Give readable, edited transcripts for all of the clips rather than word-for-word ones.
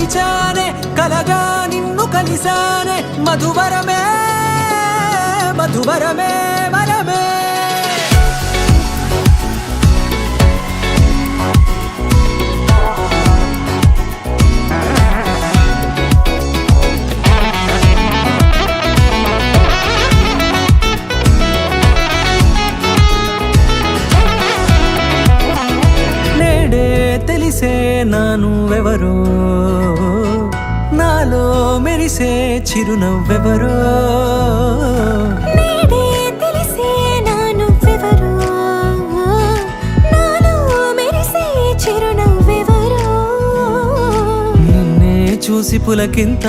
తెరిచానే కలగా నిన్ను కలిసానే మధువరమే మధువరమే వరమే తెలిసే నానువెవరో నాలో మెరిసే చిరునవ్వెవరో నేడే తెలిసే నానువెవరో నాలో మెరిసే చిరునవ్వెవరో నిన్నే చూసి పులకింత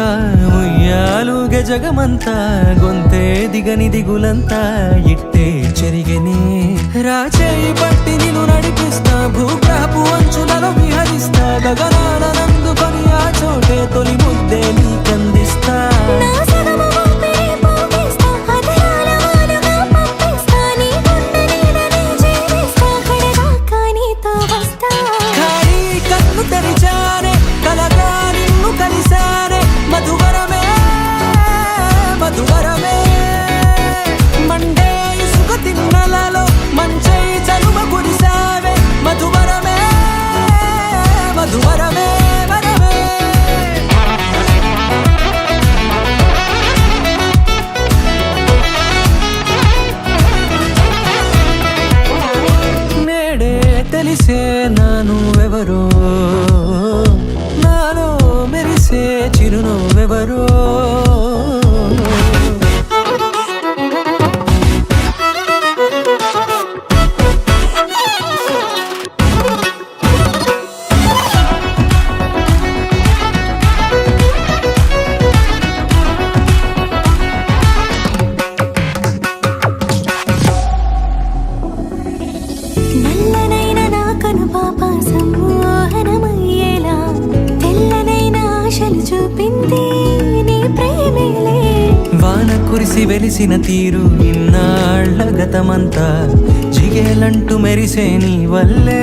ఉయ్యాలుగే జగమంతా గొంతే దిగని దిగులంతా ఇట్టే చెరిగనే రాచేయి పట్టి నిన్ను నడిపిస్తా భూగ్రహపు అంచులలో విహరిస్తా గగనాన నందుకొని ఆ చోటే తొలి ముద్దే నీకందిస్తా నా సగము ఊపిరి పోగిస్తా అదరాల వానగా పంపిస్తా నీ గుండె నీడనే జీవిస్తా కడదాకా నీతో వస్తా ఖాళీ కన్ను తెరిచానే కలగా నిన్ను కలిసానే మధువరమే మధువరమే మండే ఇసుక తిన్నలలో మంచై చలువ కురిసావే మధువరమే మధువరమే వరమే నేడే తెలిసే నానువెవరో నాలో మెరిసే చిరునవ్వెవరో నల్లనైన నా కనుపాప సమ్మోహనమయ్యేలా తెల్లనైన ఆశలు చూపింది నీ ప్రేమేలే వాన కురిసి వెలిసిన తీరు ఇన్నాళ్ల గతమంతా జిగేలంటూ మెరిసే నీ వల్లే